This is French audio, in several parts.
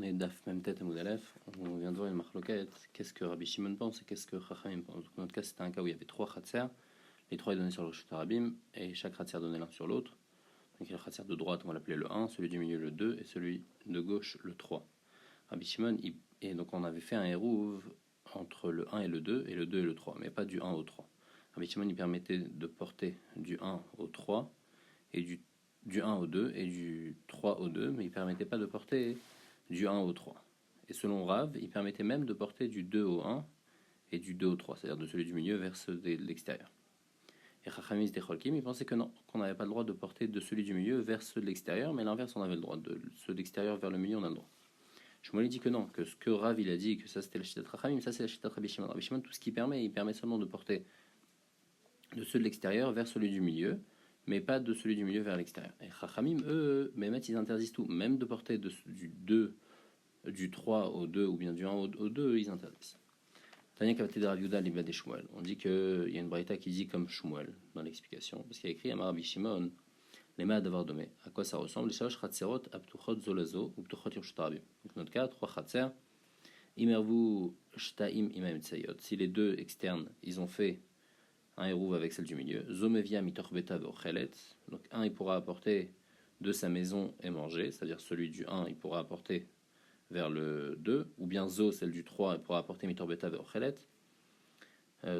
On est Daf même tête à Moudalef, on vient de voir une marloquette, qu'est-ce que Rabbi Shimon pense et qu'est-ce que Chachamim pense. Donc, dans notre cas, c'était un cas où il y avait trois khatser, les trois ils donnaient sur le Rosh Hashanah et chaque khatser donnait l'un sur l'autre. Donc il y a le khatser de droite, on va l'appeler le 1, celui du milieu le 2 et celui de gauche le 3. Rabbi Shimon, et donc on avait fait un hérouv entre le 1 et le 2 et le 2 et le 3, mais pas du 1 au 3. Rabbi Shimon il permettait de porter du 1 au 3 et du 1 au 2 et du 3 au 2, mais il permettait pas de porter du 1 au 3. Et selon Rav, il permettait même de porter du 2 au 1 et du 2 au 3, c'est-à-dire de celui du milieu vers ceux de l'extérieur. Et Chachamis de Cholkim, il pensait que non, qu'on n'avait pas le droit de porter de celui du milieu vers ceux de l'extérieur, mais l'inverse, on avait le droit, de ceux de l'extérieur vers le milieu, on a le droit. Shmuel dit que non, que ce que Rav il a dit, que ça c'était la Shitat Chachamim, ça c'est la Shitat Rabbi Shimon. Rabbi Shimon, tout ce qu'il permet, il permet seulement de porter de ceux de l'extérieur vers celui du milieu, mais pas de celui du milieu vers l'extérieur. Et Chachamim, eux, Mehmet, ils interdisent tout, même de porter du 2, du 3 au 2 ou bien du 1 au 2, ils interdisent. Tania Kavate de Rav Yuda Liba de Shmuel. On dit qu'il y a une braïta qui dit comme Shmuel dans l'explication, parce qu'il y a écrit Amar Rabbi Shimon, les mains d'avoir domé. À quoi ça ressemble? Les shalosh chatserot aptuchot zolazo ou ptuchot yushtarabim. Donc, notre cas, 3 chatser. Imervu shtaim imaim tsayot. Si les deux externes, ils ont fait un hérouv avec celle du milieu. Zomevia mitor beta veochelet. Donc, un, il pourra apporter de sa maison et manger, c'est-à-dire celui du 1, il pourra apporter vers le 2, ou bien Zo, celle du 3, elle pourra apporter mitor beta veochelet.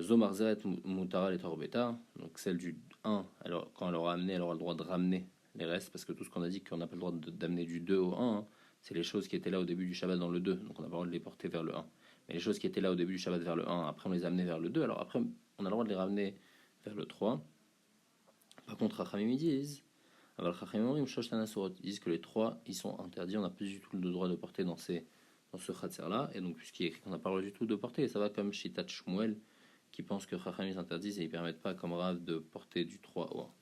Zo marzeret mutara et torbeta. Donc, celle du 1, alors, quand elle aura amené, elle aura le droit de ramener les restes, parce que tout ce qu'on a dit qu'on n'a pas le droit d'amener du 2 au 1, c'est les choses qui étaient là au début du Shabbat dans le 2, donc on n'a pas le droit de les porter vers le 1. Mais les choses qui étaient là au début du Shabbat vers le 1, après on les a amenées vers le 2, alors après on a le droit de les ramener vers le 3. Par contre, Chachamim ils disent que les 3 ils sont interdits, on n'a plus du tout le droit de porter dans ce khatser là, et donc puisqu'il est écrit qu'on n'a pas le droit du tout de porter, ça va comme Shitat Shmuel qui pense que Chachamim interdisent et ils permettent pas comme Rav de porter du 3 au 1.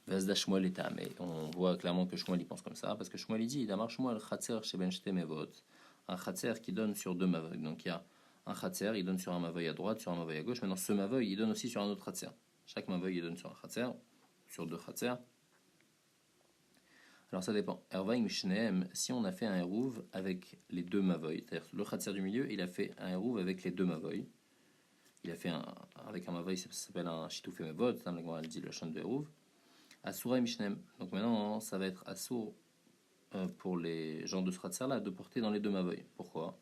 Vazda Shmuel est mais on voit clairement que Shmuel il pense comme ça, parce que Shmuel il dit Damar Shmuel Khatser Sheben Shte Mevot, un Khatser qui donne sur deux mavoy. Donc il y a un Khatser, il donne sur un mavoy à droite, sur un mavoy à gauche. Maintenant ce mavoy il donne aussi sur un autre Khatser. Chaque mavoy il donne sur un Khatser, sur deux Khatser. Alors ça dépend. Ervaing Mishneem, si on a fait un hérouv avec les deux mavoy, c'est-à-dire le Khatser du milieu, il a fait un hérouv avec les deux mavoy. Il a fait avec un mavoy, ça s'appelle un Shitoufé Mevot, elle dit le chant de hérouv. Asura et Mishnem. Donc maintenant, ça va être Assour pour les gens de ce Khatser là de porter dans les deux mavoy. Pourquoi?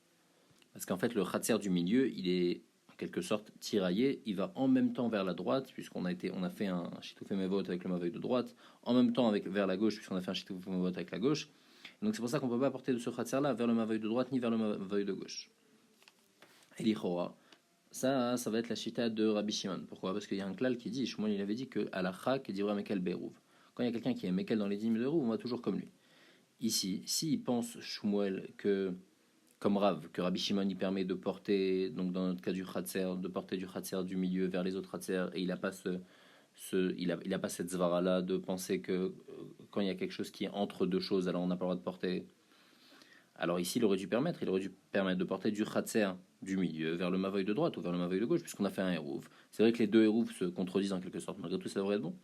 Parce qu'en fait, le Khatser du milieu, il est en quelque sorte tiraillé. Il va en même temps vers la droite, puisqu'on a fait un Shitoufé Mevot avec le mavoy de droite, en même temps vers la gauche, puisqu'on a fait un Shitoufé Mevot avec la gauche. Et donc c'est pour ça qu'on ne peut pas porter de ce Khatser là vers le mavoy de droite ni vers le mavoy de gauche. Et l'Ichora. Ça va être la chita de Rabbi Shimon. Pourquoi? Parce qu'il y a un klal qui dit, Shmuel il avait dit que à la chak dit Mekel Berouv. Quand il y a quelqu'un qui est Mekel dans les dîmes de Rouv, on va toujours comme lui. Ici, s'il pense Shmuel que, comme Rav, que Rabbi Shimon il permet de porter, donc dans notre cas du Khatser, de porter du Khatser du milieu vers les autres Khatser, et il n'a pas il a pas cette zvara là de penser que quand il y a quelque chose qui est entre deux choses, alors on n'a pas le droit de porter. Alors ici, il aurait dû permettre de porter du khatser du milieu vers le mavoy de droite ou vers le mavoy de gauche, puisqu'on a fait un hérouv. C'est vrai que les deux hérouv se contredisent en quelque sorte, malgré tout ça devrait être bon.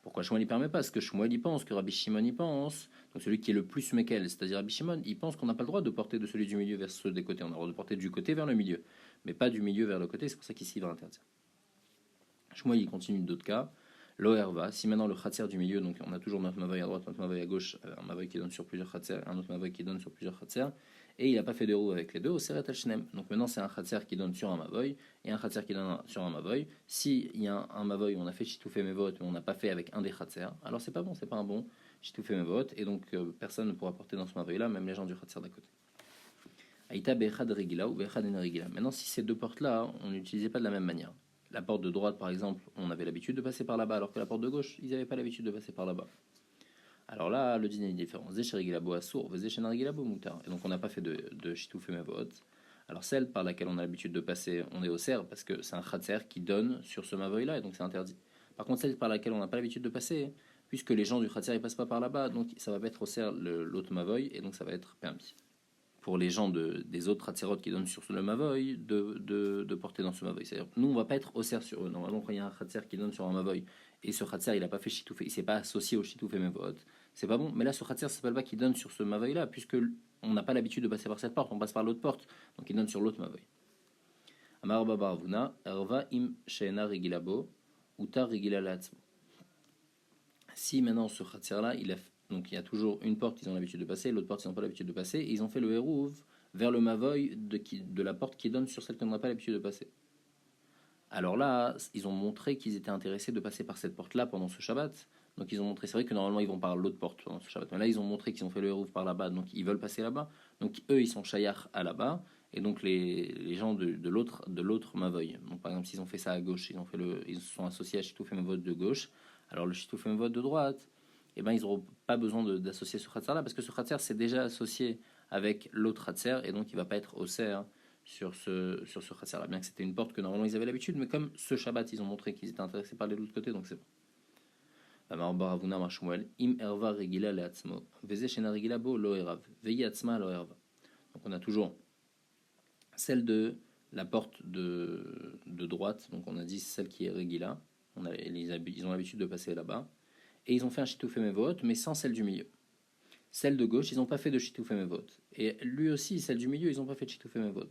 Pourquoi Shmuel n'y permet pas? Parce que Shmuel y pense, que Rabbi Shimon y pense, donc celui qui est le plus mekel, c'est-à-dire Rabbi Shimon, il pense qu'on n'a pas le droit de porter de celui du milieu vers ceux des côtés, on a le droit de porter du côté vers le milieu, mais pas du milieu vers le côté, c'est pour ça qu'ici il va interdire. Shmuel il continue d'autres cas. L'Oherva, si maintenant le khatser du milieu, donc on a toujours notre mavoy à droite, notre mavoy à gauche, un mavoy qui donne sur plusieurs khatser, un autre mavoy qui donne sur plusieurs khatser, et il n'a pas fait de roue avec les deux, au seret al-shnem. Donc maintenant c'est un khatser qui donne sur un mavoy et un khatser qui donne sur un mavoy. Si il y a un mavoy où on a fait chitoufé mevot mais on n'a pas fait avec un des khatser, alors c'est pas bon, c'est pas un bon chitoufé mevot, et donc personne ne pourra porter dans ce mavoy là, même les gens du khatser d'à côté. Aïta bechad regila ou bechad en regila. Maintenant si ces deux portes là, on n'utilisait pas de la même manière. La porte de droite, par exemple, on avait l'habitude de passer par là-bas, alors que la porte de gauche, ils n'avaient pas l'habitude de passer par là-bas. Alors là, le dîner est différent. Zécherigilabo assour, zéchenarigilabo moutar. Et donc on n'a pas fait de chitouf et mavot. Alors celle par laquelle on a l'habitude de passer, on est au cerf, parce que c'est un khatser qui donne sur ce mavoy-là, et donc c'est interdit. Par contre, celle par laquelle on n'a pas l'habitude de passer, puisque les gens du khatser, ils passent pas par là-bas, donc ça va être au cerf l'autre mavoy, et donc ça va être permis. Pour les gens des autres Hatserot qui donnent sur le Mavoy, de porter dans ce Mavoy. C'est-à-dire, nous, on va pas être au cerf sur eux. Normalement, quand il y a un Hatser qui donne sur un Mavoy, et ce Hatser, il n'a pas fait Chitoufé, il s'est pas associé au Chitoufé Mavot, c'est pas bon. Mais là, ce khatser, ça s'appelle pas qu'il donne sur ce mavoy-là, puisque on n'a pas l'habitude de passer par cette porte, on passe par l'autre porte, donc il donne sur l'autre mavoy. Amar Baba Ravuna, Erva im she'ena regilabo, utar regila la'atzmo. Si maintenant ce khatser-là, donc il y a toujours une porte qu'ils ont l'habitude de passer, l'autre porte ils n'ont pas l'habitude de passer, et ils ont fait le hérouv vers le mavoy de la porte qui donne sur celle qu'on n'a pas l'habitude de passer. Alors là, ils ont montré qu'ils étaient intéressés de passer par cette porte-là pendant ce Shabbat. Donc ils ont montré, c'est vrai que normalement ils vont par l'autre porte pendant ce Shabbat, mais là ils ont montré qu'ils ont fait le hérouv par là-bas, donc ils veulent passer là-bas. Donc eux ils sont shayach à là-bas, et donc les gens de l'autre mavoy. Donc par exemple s'ils ont fait ça à gauche, ils se sont associés à Shitouf Mevot de gauche. Alors le Shitouf Mevot de droite, eh ben ils n'auront pas besoin d'associer ce khatser-là, parce que ce khatser c'est déjà associé avec l'autre khatser, et donc il va pas être au serre sur ce khatser-là. Bien que c'était une porte que normalement ils avaient l'habitude, mais comme ce Shabbat ils ont montré qu'ils étaient intéressés par l'autre côté, donc c'est bon. Amar Baravuna Mar Shmuel, im erva regila leatzmo, veze shena regila bo lo erav, veyi atzma lo erva. Donc on a toujours celle de la porte de droite, donc on a dit celle qui est regila, ils ont l'habitude de passer là-bas, et ils ont fait un shitouf mevot, mais sans celle du milieu. Celle de gauche, ils n'ont pas fait de shitouf mevot, et lui aussi, celle du milieu, ils n'ont pas fait de shitouf mevot.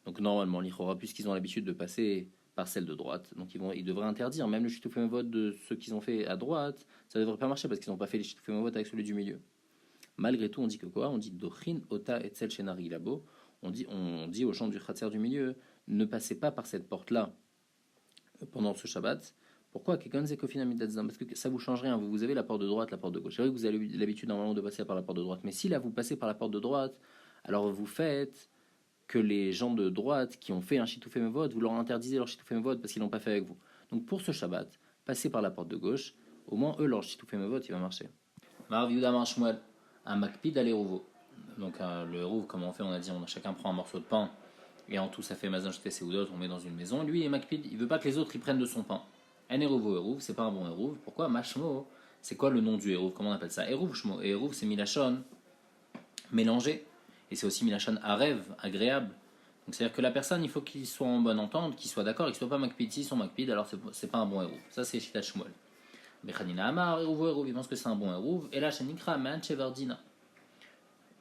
Donc normalement, l'Ichora, puisqu'ils ont l'habitude de passer par celle de droite, donc ils devraient interdire même le shitouf mevot de ceux qu'ils ont fait à droite, ça ne devrait pas marcher parce qu'ils n'ont pas fait les shitouf mevot avec celui du milieu. Malgré tout, on dit que quoi? On dit dochin ota etzel shenari labo. On dit aux gens du khatser du milieu, ne passez pas par cette porte-là pendant ce Shabbat. Pourquoi? Parce que ça vous change rien. Vous avez la porte de droite, la porte de gauche. C'est vrai que vous avez l'habitude normalement de passer par la porte de droite, mais si là vous passez par la porte de droite, alors vous faites que les gens de droite qui ont fait un shitouf mevot, vous leur interdisez leur shitouf mevot parce qu'ils l'ont pas fait avec vous. Donc pour ce Shabbat, passez par la porte de gauche, au moins eux leur shitouf mevot il va marcher. Mar Yehuda Mar Shmuel, un makpid à l'erouvo. Donc le hérouv, comme on fait, on a dit, chacun prend un morceau de pain et en tout ça fait mazan jeté seudot, on met dans une maison. Lui, il est makpid, il veut pas que les autres ils prennent de son pain. Un hérouvo hérouv, c'est pas un bon hérouv. Pourquoi? Mashmo, c'est quoi le nom du hérouv? Comment on appelle ça? Hérouv shmo. Et hérouv c'est milachon, mélangé. Et c'est aussi milachon arev, agréable. Donc c'est-à-dire que la personne, il faut qu'il soit en bonne entente, qu'il soit d'accord et qu'il soit pas makpid. S'ils sont makpid, alors c'est pas un bon hérouv. Ça c'est Shitat Shmuel. Bechanina Amar, hérouvo hérouv, il pense que c'est un bon hérouv. Et là, Shenikra, Man Chevardina.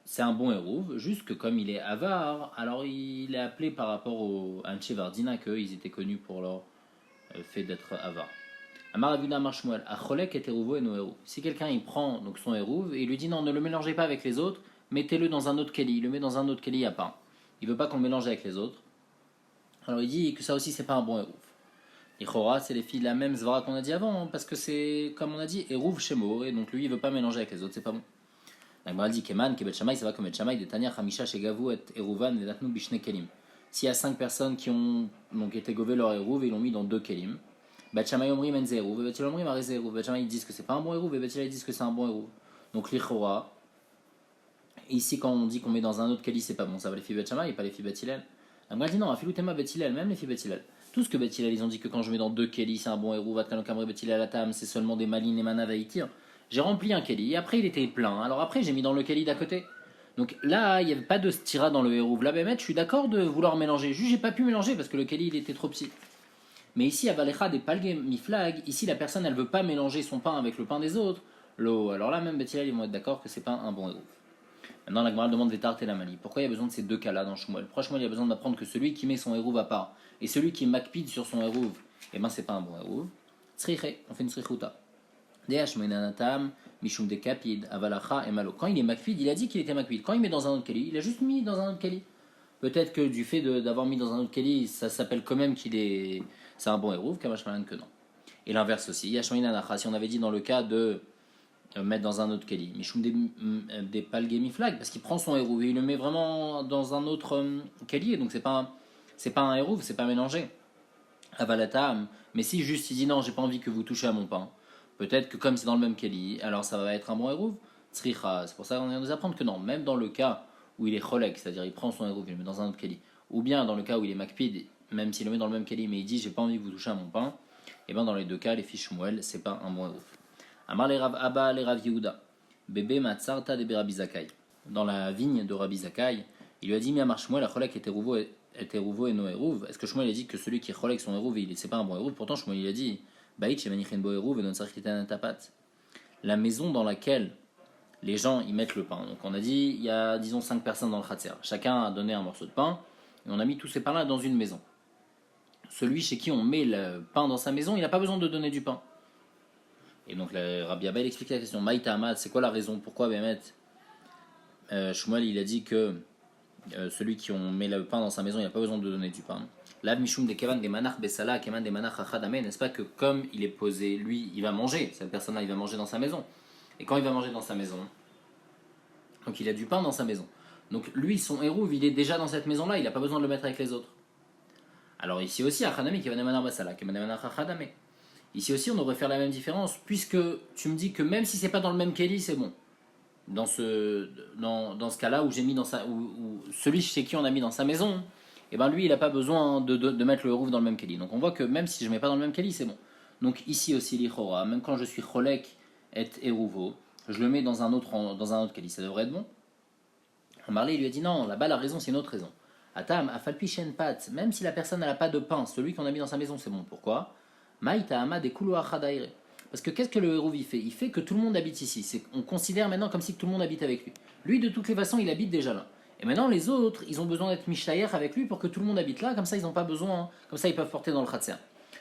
C'est un bon hérouv, juste que comme il est avare, alors il est appelé par rapport au Anche Vardina, qu'ils étaient connus pour leur fait d'être avare. Amar Avuna Amar Shmuel, Acholek et hérouvo et no hérouv. Si quelqu'un il prend donc son hérouv et il lui dit non, ne le mélangez pas avec les autres, mettez-le dans un autre keli, il le met dans un autre keli à part. Il veut pas qu'on le mélange avec les autres. Alors il dit que ça aussi c'est pas un bon hérouv. Et Chora, c'est les filles de la même zvara qu'on a dit avant, parce que c'est comme on a dit hérouv shemo, et donc lui il veut pas mélanger avec les autres, c'est pas bon. La Gemara dit Keman, Kebet Shamay, ça va comme Bet Shamay de Tanya Hamisha Shegavu et Eruvan et Natnu Bishne Kelim. S'il y a 5 personnes qui ont donc été gové leur Eruv et ils l'ont mis dans 2 Kelim, Bet Shamay Omri Menze Eruv, et Bet Shamay Omri Mareze Eruv. Bet Shamay ils disent que c'est pas un bon Eruv et Bet Shamay disent que c'est un bon Eruv. Donc l'Ichora, ici quand on dit qu'on met dans un autre Keli, c'est pas bon, ça va les filles Bet Shamay et pas les filles Bet Hillel. La Gemara dit non, Afilutema Bet Hillel, même les filles Bet Hillel. Tout ce que Bet Hillel ils ont dit que quand je mets dans 2 Keli, c'est un bon Eruv, Atkan Kamre Bet Hillel Atam, c'est seulement des malines et manav à Itir. J'ai rempli un keli, et après il était plein. Alors après j'ai mis dans le keli d'à côté. Donc là, il n'y avait pas de stira dans le hérouv. Là, je suis d'accord de vouloir mélanger. Juste, j'ai pas pu mélanger parce que le keli il était trop petit. Mais ici, à Valecha des palgues miflag, ici la personne elle veut pas mélanger son pain avec le pain des autres. L'eau. Alors là, même Bethilel, ils vont être d'accord que c'est pas un bon hérouv. Maintenant, la Gemara demande Vétart et la Mali. Pourquoi il y a besoin de ces deux cas-là dans Shmuel? Pourquoi Shmuel il y a besoin d'apprendre que celui qui met son hérouv à part et celui qui makpide sur son hérouv, eh ben c'est pas un bon hérouv. Tzriche, on fait une tzrichuta. Mishum de Kapid, Avalacha et Malo. Quand il est makpid, il a dit qu'il était makpid. Quand il met dans un autre keli, il a juste mis dans un autre keli. Peut-être que du fait d'avoir mis dans un autre keli, ça s'appelle quand même qu'il est. C'est un bon hérouv, Kamashmalan que non. Et l'inverse aussi. Yashmain Anacha, si on avait dit dans le cas de mettre dans un autre keli, Mishum des palgemiflag, parce qu'il prend son hérouv et il le met vraiment dans un autre keli, donc c'est pas un hérouv, c'est pas mélangé. Avalatam, mais si juste il dit non, j'ai pas envie que vous touchiez à mon pain. Peut-être que comme c'est dans le même keli, alors ça va être un bon hérouv. Tzricha, c'est pour ça qu'on vient nous apprendre que non, même dans le cas où il est cholek, c'est-à-dire il prend son hérouv, il le met dans un autre keli, ou bien dans le cas où il est makpid, même s'il le met dans le même keli, mais il dit j'ai pas envie que vous touchiez à mon pain, et bien dans les deux cas, les fiches Shmuel, c'est pas un bon hérouv. Amar les Rav Abba, les Rav Yehuda, bébé matzarta de Rabbi Zakai. Dans la vigne de Rabbi Zakai, il lui a dit Miamar Shmuel, la cholek était rouvo et no hérouv. Est-ce que Shmuel a dit que celui qui est cholek son hérouv, c'est pas un bon hérouv? Pourtant Shmuel il a dit Baït, Shemanichin Bo Hérouv, et non Sarkitan Tapat. la maison dans laquelle les gens y mettent le pain. Donc on a dit, il y a disons 5 personnes dans le khatser. Chacun a donné un morceau de pain et on a mis tous ces pains-là dans une maison. Celui chez qui on met le pain dans sa maison, il n'a pas besoin de donner du pain. Et donc le Rabbi Abba il explique la question. Maïta Amad, c'est quoi la raison? Pourquoi Bémet Shmuel il a dit que celui qui on met le pain dans sa maison, il n'a pas besoin de donner du pain. Lav Mishum de Kevan de Manach Besala, Kevan de Manach Achadame, n'est-ce pas que comme il est posé, lui, il va manger, cette personne-là, il va manger dans sa maison. Et quand il va manger dans sa maison, donc il a du pain dans sa maison. Donc lui, son hérouve, il est déjà dans cette maison-là, il n'a pas besoin de le mettre avec les autres. Alors ici aussi, Achadame, Kevan de Manach Besala, Kevan de Manach Achadame. Ici aussi, on devrait faire la même différence, puisque tu me dis que même si c'est pas dans le même keli, c'est bon. Dans ce cas-là où j'ai mis dans où celui chez qui on a mis dans sa maison, et ben lui il n'a pas besoin de mettre le hérouf dans le même keli. Donc on voit que même si je ne mets pas dans le même keli, c'est bon. Donc ici aussi l'ichora, même quand je suis cholek et hérouvo, je le mets dans un autre keli, ça devrait être bon. Marley lui a dit non, là-bas la raison c'est une autre raison. Atam afalpi shen pat, même si la personne n'a pas de pain, celui qu'on a mis dans sa maison c'est bon. Pourquoi? Maïta ama de kulu achadaire. Parce que qu'est-ce que le hérouve il fait? Il fait que tout le monde habite ici. On considère maintenant comme si tout le monde habite avec lui. Lui, de toutes les façons, il habite déjà là. Et maintenant, les autres, ils ont besoin d'être mishayer avec lui pour que tout le monde habite là. Comme ça, ils n'ont pas besoin. Comme ça, ils peuvent porter dans le khatser.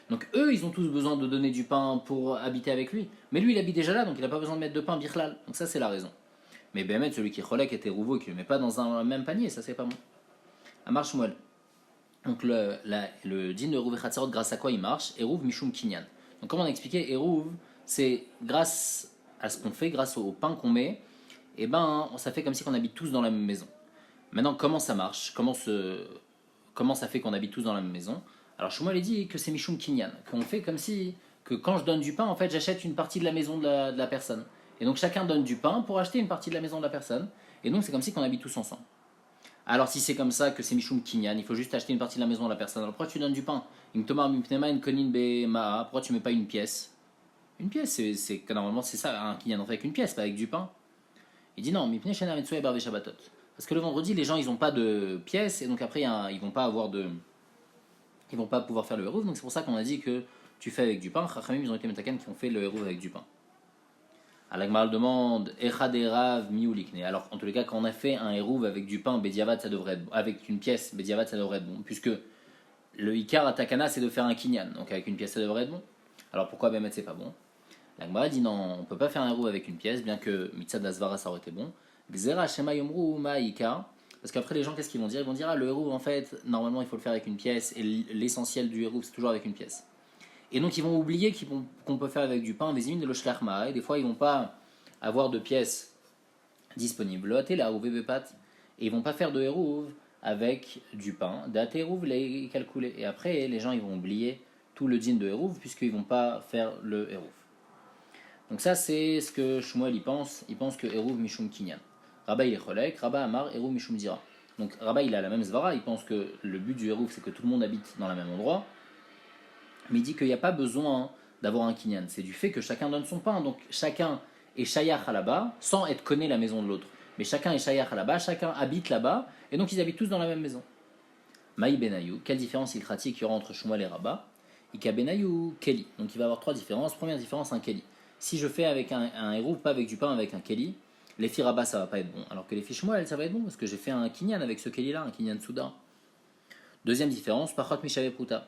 Donc eux, ils ont tous besoin de donner du pain pour habiter avec lui. Mais lui, il habite déjà là, donc il n'a pas besoin de mettre de pain birlal. Donc ça, c'est la raison. Mais Bémet, celui qui est cholek et hérouvo et qui ne le met pas dans un même panier, ça, c'est pas bon. Amar Shmuel. Donc le din de hérouve et khatserot, grâce à quoi il marche? Hérouve mishum kinyan. Donc comme on a expliqué, hérouve, c'est grâce à ce qu'on fait, grâce au pain qu'on met, et ben ça fait comme si on habite tous dans la même maison. Maintenant, comment ça marche? Comment ça fait qu'on habite tous dans la même maison? Alors Shmuel dit que c'est Mishum Kinyan, qu'on fait comme si que quand je donne du pain, en fait, j'achète une partie de la maison de la personne. Et donc chacun donne du pain pour acheter une partie de la maison de la personne. Et donc c'est comme si qu'on habite tous ensemble. Alors si c'est comme ça que c'est Mishum Kinyan, il faut juste acheter une partie de la maison de la personne. Alors pourquoi tu donnes du pain? Pourquoi tu mets pas une pièce? Une pièce, c'est que normalement c'est ça, un kinyan on fait avec une pièce, pas avec du pain. Il dit non, parce que le vendredi les gens ils ont pas de pièce et donc après ils vont pas pouvoir faire le hérouv, donc c'est pour ça qu'on a dit que tu fais avec du pain. Chachamim ils ont été metaken qui ont fait le hérouv avec du pain. Alagmal demande Echaderav miulikne. Alors en tous les cas quand on a fait un hérouv avec du pain, bediavad ça devrait être avec une pièce, bediavad ça devrait être bon, puisque le ikar atakana c'est de faire un kinyan, donc avec une pièce ça devrait être bon. Alors pourquoi Bémet c'est pas bon? La Gemara dit non, on ne peut pas faire un hérouv avec une pièce, bien que Mitzad Asvara ça aurait été bon. Gzera Shema Yomru Ma'ika. Parce qu'après les gens qu'est-ce qu'ils vont dire? Ils vont dire ah, le hérouv en fait, normalement il faut le faire avec une pièce, et l'essentiel du hérouv c'est toujours avec une pièce. Et donc ils vont oublier qu'on peut faire avec du pain, des imines de l'oshlachma, et des fois ils vont pas avoir de pièces disponibles. Là, ou bébépat, et ils vont pas faire de hérouv avec du pain. Date hérouv les calculer. Et après les gens ils vont oublier tout le din de hérouv puisqu'ils vont pas faire le hérouv. Donc ça c'est ce que Shmuel il pense que Hérouv Mishum Kinyan. Rabba il est cholek, Rabba Amar Hérouv Mishum Dira. Donc Rabba il a la même svara, il pense que le but du Hérouv c'est que tout le monde habite dans le même endroit, mais il dit qu'il n'y a pas besoin d'avoir un Kinyan, c'est du fait que chacun donne son pain, donc chacun est shayach là-bas, sans être connu la maison de l'autre. Mais chacun est shayach là-bas, chacun habite là-bas, et donc ils habitent tous dans la même maison. Maï Benayou, quelle différence il pratique qu'il y aura entre Shmuel et Rabba? Ika Benayou, Keli. Donc il va y avoir trois différences. Première différence, un Keli. Si je fais avec un héros, pas avec du pain, avec un Keli, les filles Rabba ça va pas être bon. Alors que les filles Shmuel ça va être bon parce que j'ai fait un Kinyan avec ce Keli là, un Kinyan Souda. Deuxième différence, Pachot Mishave Pruta.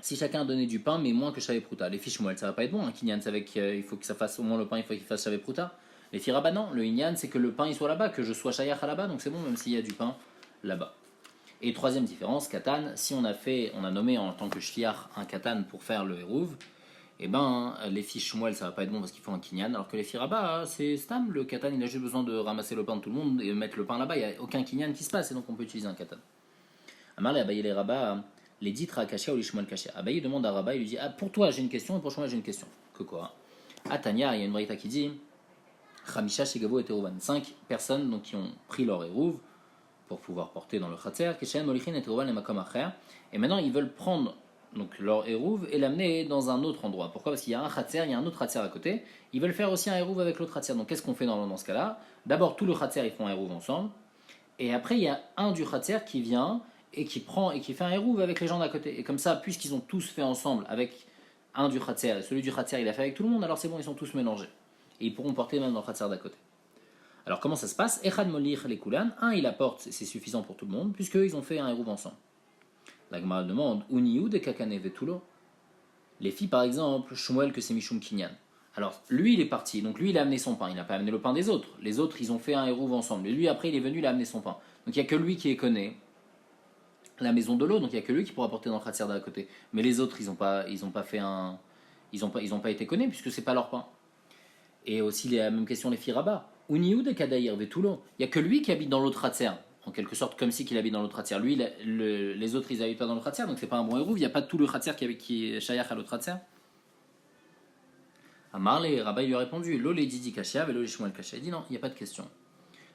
Si chacun a donné du pain mais moins que Shave Pruta, les filles Shmuel ça va pas être bon. Un Kinyan c'est avec, il faut que ça fasse au moins le pain, il faut qu'il fasse Shave Pruta. Les filles Rabba non, le Inyan c'est que le pain il soit là-bas, que je sois Shayach là-bas, donc c'est bon même s'il y a du pain là-bas. Et troisième différence, Katan, si on a nommé en tant que shliach un Katan pour faire le hérouv, et ben les filles Shmuel ça va pas être bon parce qu'il faut un kinyan, alors que les filles Rabba c'est stam, le Katan il a juste besoin de ramasser le pain de tout le monde et mettre le pain là-bas, il n'y a aucun kinyan qui se passe et donc on peut utiliser un Katan. Amar les Abaye les Rabba, les ditra kashia ou les Shmuel kashia. Abaye demande à Rabba, il lui dit ah pour toi j'ai une question et pour Shmuel j'ai une question. Que quoi? À Tanya, il y a une braïta qui dit Chamisha Shigavo et Terouvan, 5 personnes donc, qui ont pris leur hérouv pour pouvoir porter dans le khatser, et maintenant ils veulent prendre donc leur hérouv et l'amener dans un autre endroit. Pourquoi? Parce qu'il y a un khatser, il y a un autre khatser à côté. Ils veulent faire aussi un hérouv avec l'autre khatser. Donc qu'est-ce qu'on fait dans ce cas-là? D'abord tout le khatser ils font un hérouv ensemble, et après il y a un du khatser qui vient et qui prend et qui fait un hérouv avec les gens d'à côté. Et comme ça, puisqu'ils ont tous fait ensemble avec un du khatser et celui du khatser il a fait avec tout le monde, alors c'est bon, ils sont tous mélangés. et ils pourront porter même dans le khatser d'à côté. Alors comment ça se passe? Echad molich les kulan, un il apporte, c'est suffisant pour tout le monde, puisqu'ils ont fait un hérouv ensemble. La Gemara demande, Uniou de kakane vetulo. Les filles par exemple, Shmuel que c'est Mishum Kinyan. Alors lui il est parti, donc lui il a amené son pain, il n'a pas amené le pain des autres. Les autres ils ont fait un hérouv ensemble, et lui après il est venu, il a amené son pain. Donc il n'y a que lui qui est connu la maison de l'eau, donc il n'y a que lui qui pourra porter dans le khatser d'à côté. Mais les autres ils n'ont pas fait un, ils ont pas été connus puisque c'est pas leur pain. Et aussi la même question les filles rabat. Uniou de Kadaïr Vetulo. Il n'y a que lui qui habite dans l'autre khatser, en quelque sorte comme si qu'il habite dans l'autre khatser. Lui, les autres ils habitent pas dans le khatser, donc c'est pas un bon hérouv. Il n'y a pas tout le khatser qui est shayach à l'autre khatser. Amar les Rabat lui a répondu Lo les Didi Kashia, Velo les Shmuel Kashia. Il dit non, il n'y a pas de question.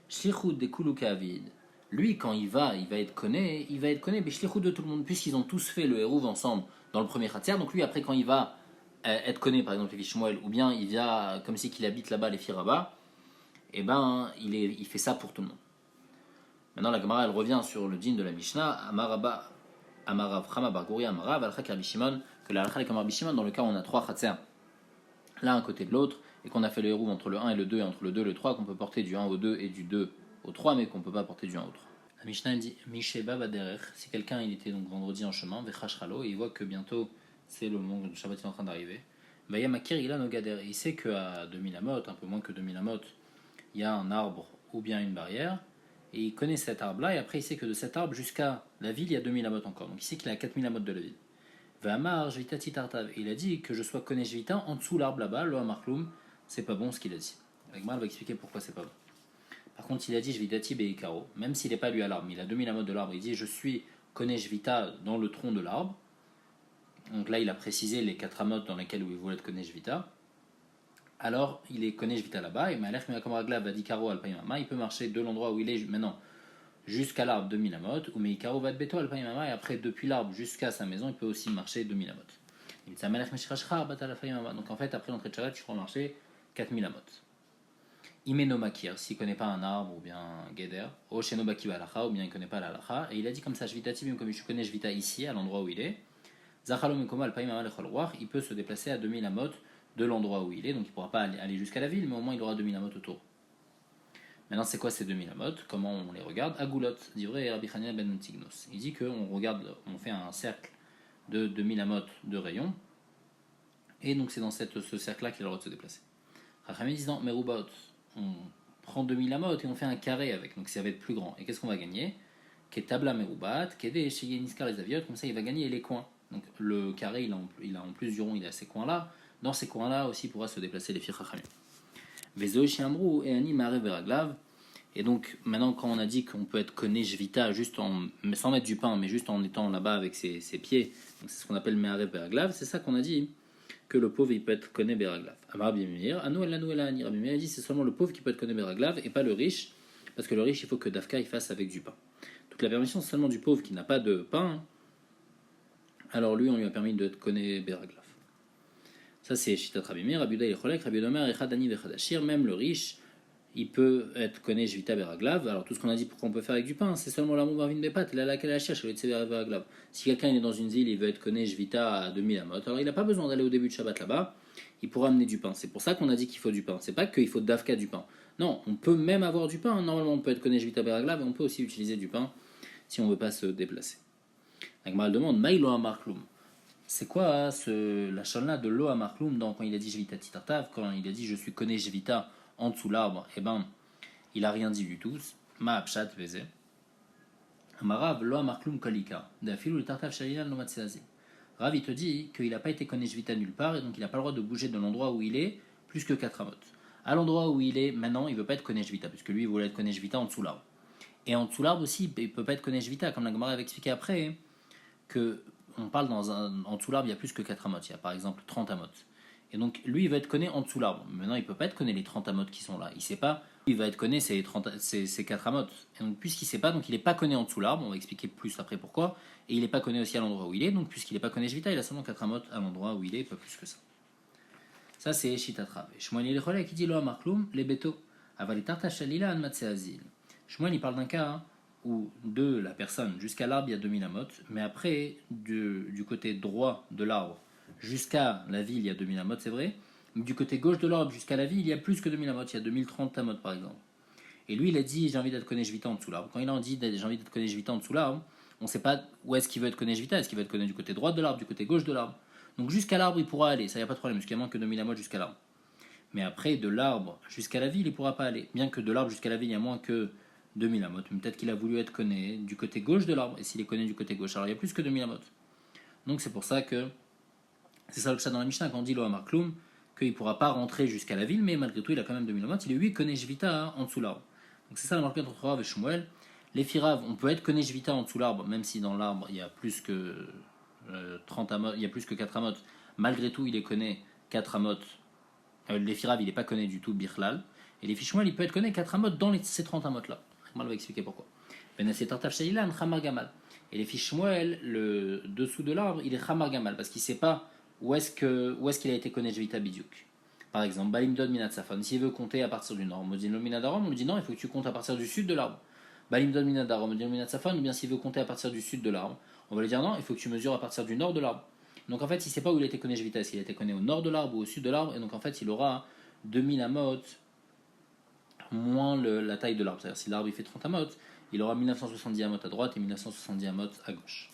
Shlichut de Kuluka Avid. Lui, quand il va être connu, mais shlichut de tout le monde, puisqu'ils ont tous fait le hérouv ensemble dans le premier khatser. Donc lui, après, quand il va être connu, par exemple les filles Shmuel, ou bien il vient comme si qu'il habite là-bas les filles Rabat, et ben il fait ça pour tout le monde. Maintenant la Gemara elle revient sur le din de la Mishnah Amarav Chama Bargouri Amarav Alcha Rabbi Shimon, que la Alcha est comme Rabbi Shimon dans le cas où on a trois khatser l'un à côté de l'autre et qu'on a fait le hérouv entre le 1 et le 2 et entre le 2 et le 3, qu'on peut porter du 1 au 2 et du 2 au 3, mais qu'on peut pas porter du 1 au 3. La Mishnah dit Misheba Baderech, si quelqu'un il était donc vendredi en chemin Vechashralo et il voit que bientôt c'est le moment où le Shabbat est en train d'arriver, Bayamakir il a Nogader, il sait qu'à 2000 amot, un peu moins que 2000 amot, il y a un arbre ou bien une barrière, et il connaît cet arbre-là, et après il sait que de cet arbre jusqu'à la ville, il y a 2000 amot encore. Donc il sait qu'il est à 4000 amot de la ville. Vamar Jvitati Tartav, il a dit que je sois Konesh Vita en dessous l'arbre là-bas, lo Amarkloum, c'est pas bon ce qu'il a dit. Agmar va expliquer pourquoi c'est pas bon. Par contre, il a dit Jvitati Beikaro, même s'il n'est pas lui à l'arbre, il a 2000 amot de l'arbre, il dit je suis Konesh Vita dans le tronc de l'arbre. Donc là, il a précisé les 4 amot dans lesquels il voulait être Konesh Vita. Alors il est Konesh Vita là-bas, et Malech Meakamragla Vadikaro Alpaimama, il peut marcher de l'endroit où il est maintenant jusqu'à l'arbre 2000 amot, ou Meikaro Vadbeto Alpaimama, et après depuis l'arbre jusqu'à sa maison, il peut aussi marcher 2000 amot. Donc en fait, après l'entrée de Shabbat, il faut marcher 4000 amot. Imenomakir, s'il ne connaît pas un arbre ou bien un Geder, ou Shenobaki Valacha, ou bien il ne connaît pas la Lacha, et il a dit comme ça, Jvitati, comme je connais Jvita ici, à l'endroit où il est, Zachalo Mekoma Alpaimama Lechol Roach, il peut se déplacer à 2000 amot de l'endroit où il est, donc il ne pourra pas aller jusqu'à la ville, mais au moins il aura 2000 amot autour. Maintenant, c'est quoi ces 2000 amot? Comment on les regarde? Agoulot, dit vrai Rabbi Hanina ben Tignos. Il dit qu'on regarde, on fait un cercle de 2000 amot de rayon, et donc c'est dans ce cercle-là qu'il a le droit de se déplacer. Rachamim dit non, mais Roubaot, on prend 2000 amot et on fait un carré avec, donc ça va être plus grand. Et qu'est-ce qu'on va gagner? Ketabla Meroubat, Kede Sheye Niskar les Aviot, comme ça il va gagner les coins. Donc le carré, il a en plus du rond, il a ces coins-là. Dans ces coins-là aussi pourra se déplacer les filles Chachamim. Vezo Shiamrou et Ani Mare Veraglav. Et donc maintenant quand on a dit qu'on peut être Konesh Vita juste sans mettre du pain, mais juste en étant là-bas avec ses pieds, donc c'est ce qu'on appelle Mare Veraglav, c'est ça qu'on a dit que le pauvre il peut être Konesh Veraglav. Amar Bimir, Anou El Anou El Ani Rabbi Meir, il dit c'est seulement le pauvre qui peut être Konesh Veraglav et pas le riche, parce que le riche il faut que Dafka il fasse avec du pain. Donc la permission c'est seulement du pauvre qui n'a pas de pain, alors lui on lui a permis d'être Konesh Veraglav. Ça c'est Shitat Rabbi Meir, Rabbi Yehuda il Cholek, Rabbi Omer Echad Ani Vechad Ashir, même le riche, il peut être Konesh Vita Beraglav. Alors tout ce qu'on a dit pour qu'on peut faire avec du pain, c'est seulement l'amour Marvin Bepat, la laquelle la cherche, Beraglav. Si quelqu'un est dans une ville, il veut être Konesh Vita à 2000 amot, alors il n'a pas besoin d'aller au début de Shabbat là-bas, il pourra amener du pain. C'est pour ça qu'on a dit qu'il faut du pain. C'est pas qu'il faut Dafka du pain. Non, on peut même avoir du pain. Normalement, on peut être Konesh Vita Beraglav et on peut aussi utiliser du pain si on ne veut pas se déplacer. Agmal demande, Maïlo Amarkloum. C'est quoi la chalna de Lo Amarkloum quand il a dit Jvita Titartav, quand il a dit je suis Konesh Vita en dessous l'arbre, eh ben, il a rien dit du tout. Ma apshat veze. Amarav Lo Amarkloum Kolika. Dafilou le Tartav Shalilan Lomatseazi. Rav, il te dit qu'il n'a pas été Konesh Vita nulle part et donc il n'a pas le droit de bouger de l'endroit où il est plus que 4 amot. À l'endroit où il est maintenant, il ne veut pas être Konesh Vita, puisque lui il voulait être Konesh Vita en dessous l'arbre. Et en dessous l'arbre aussi, il ne peut pas être Konesh Vita, comme la Gemara avait expliqué après, que on parle en dessous l'arbre, il y a plus que 4 amot. Il y a par exemple 30 amot. Et donc lui, il va être connu en dessous l'arbre. Maintenant, il ne peut pas être connu les 30 amot qui sont là. Il ne sait pas. Il va être connu ces 4 amot. Et donc, puisqu'il ne sait pas, donc il n'est pas connu en dessous l'arbre. On va expliquer plus après pourquoi. Et il n'est pas connu aussi à l'endroit où il est. Donc, puisqu'il n'est pas connu Jvita, il a seulement 4 amot à l'endroit où il est, pas plus que ça. Ça, c'est Shitatrav. Shmuel il est qui dit Lo Amarkloum, les bétos. Avalitarta Shalila An Matseazil. Shmuel, il parle d'un cas où de la personne jusqu'à l'arbre, il y a 2000 amot. Mais après, du côté droit de l'arbre, jusqu'à la ville, il y a 2000 amot, c'est vrai, du côté gauche de l'arbre jusqu'à la ville, il y a plus que 2000 amot, il y a 2030 amot par exemple. Et lui, il a dit j'ai envie d'être Konesh Vita en dessous l'arbre. Quand il a dit j'ai envie d'être Konesh Vita en dessous l'arbre, on ne sait pas où est-ce qu'il veut être Konesh Vita. Est-ce qu'il veut être Konesh du côté droit de l'arbre, du côté gauche de l'arbre. Donc jusqu'à l'arbre, il pourra aller, ça y a pas de problème, parce qu'il y a moins que 2000 amot jusqu'à l'arbre. Mais après, de l'arbre jusqu'à la ville, il ne pourra pas aller. Bien que de l'arbre jusqu'à la ville, il y a moins que 2000 amot. Mais peut-être qu'il a voulu être Koné du côté gauche de l'arbre. Et s'il est Koné du côté gauche, alors il y a plus que 2000 amot. Donc c'est pour ça que c'est ça le chat dans la Mishnah quand on dit lo amar kloum, qu'il ne pourra pas rentrer jusqu'à la ville, mais malgré tout, il a quand même 2000 amot. Il est 8 Konesh Vita en dessous l'arbre. Donc c'est ça la marque entre Rav et Shmuel. Les Firav, on peut être Konesh Vita en dessous l'arbre, même si dans l'arbre il y a plus que 30 amot, il y a plus que 4 amot. Malgré tout, il est Koné 4 amot. Les Firav, il n'est pas Koné du tout, Birlal. Et les Shmuel, il peut être Koné 4 amot dans ces 30 amot là. On va expliquer pourquoi. Et les Shmuel, le dessous de l'arbre, il est Khamar Gamal, parce qu'il ne sait pas où est-ce qu'il a été Konesh Vita Bidiouk. Par exemple, Balim Dod Minat Safon, s'il veut compter à partir du nord, Modino Minadarom, on lui dit non, il faut que tu comptes à partir du sud de l'arbre. Balim Dod Minadarom, Modino Minat Safon, ou bien s'il veut compter à partir du sud de l'arbre, on va lui dire non, il faut que tu mesures à partir du nord de l'arbre. Donc en fait, il ne sait pas où il a été Konesh Vita, s'il a été Koné au nord de l'arbre ou au sud de l'arbre, et donc en fait, il aura 2000 amot moins la taille de l'arbre. C'est-à-dire, si l'arbre il fait 30 amot, il aura 1970 amot à droite et 1970 amot à gauche.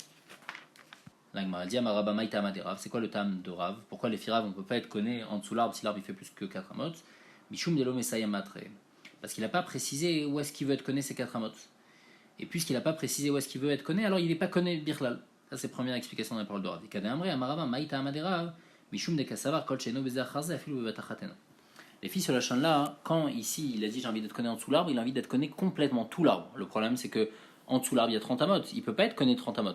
C'est quoi le tam de Rav? Pourquoi les Firav on ne peut pas être conné en dessous l'arbre si l'arbre il fait plus que 4 amot? Mishum Delo Mesaya Matre. Parce qu'il n'a pas précisé où est-ce qu'il veut être conné ces 4 amot. Et puisqu'il n'a pas précisé où est-ce qu'il veut être conné, alors il n'est pas conné Birlal. Ça c'est la première explication de la parole de Rav. Les filles sur la chaîne là, quand ici il a dit j'ai envie d'être conné en dessous l'arbre, il a envie d'être conné complètement tout l'arbre. Le problème c'est que en dessous l'arbre il y a 30 amot. Il ne peut pas être conné 30 amot.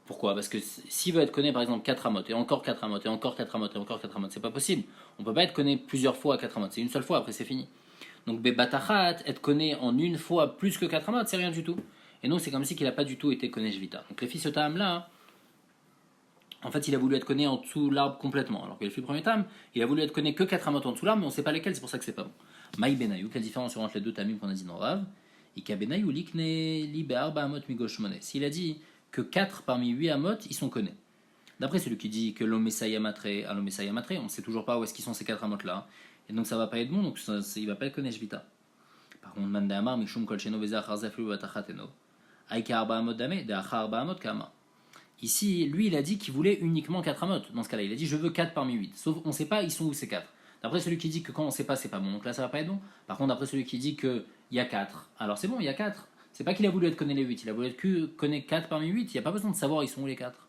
Pourquoi? Parce que s'il veut être conné par exemple 4 amot, et encore 4 amot, et encore 4 amot, et encore 4 amot, c'est pas possible. On peut pas être conné plusieurs fois à 4 amot, c'est une seule fois, après c'est fini. Donc Bebatachat, être conné en une fois plus que 4 amot, c'est rien du tout. Et donc c'est comme si qu'il n'a pas du tout été conné Jvita. Donc les fils de Tam là, en fait il a voulu être conné en dessous l'arbre complètement. Alors que les filles du premier Tam, il a voulu être conné que 4 amot en dessous l'arbre, mais on sait pas lesquels, c'est pour ça que c'est pas bon. Maï Benayou, quelle différence entre les deux Tamim qu'on a dit dans Rav? Ika Benayou likne li be'arba amot migoshmone. S'il a dit que 4 parmi 8 amot, ils sont connus. D'après celui qui dit que l'omesaya matre à l'omesaya matre, on ne sait toujours pas où est-ce qu'ils sont ces 4 amot là. Et donc ça va pas être bon, donc il va pas être Konesh Vita. Par contre, Manda Amar, Mishum Kolcheno Veza Charzaflu Batachateno. Aika Arba Amot Dame, de Acha Arba Amot Kama. Ici, lui, il a dit qu'il voulait uniquement 4 amot. Dans ce cas-là, il a dit je veux 4 parmi 8. Sauf on ne sait pas, ils sont où ces 4. D'après celui qui dit que quand on ne sait pas, c'est pas bon. Donc là, ça va pas être bon. Par contre, d'après celui qui dit qu'il y a 4, alors c'est bon, il y a 4. C'est pas qu'il a voulu être conné les 8, il a voulu être que conné 4 parmi 8, il n'y a pas besoin de savoir ils sont où les 4.